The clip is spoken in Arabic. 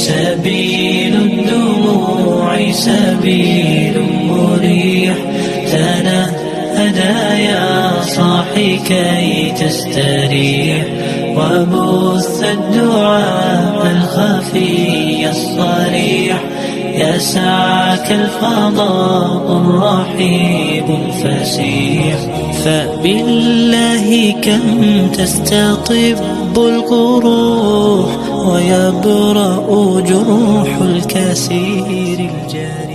سبيل الدموع سبيل مريح، تنهدى يا صاحي كي تستريح، وبث الدعاء الخفي الصريح، يسعك الفضاء الرحيب الفسيح. فبالله كم تستطب القروح، ويبرأ جروح الكسير الجريح.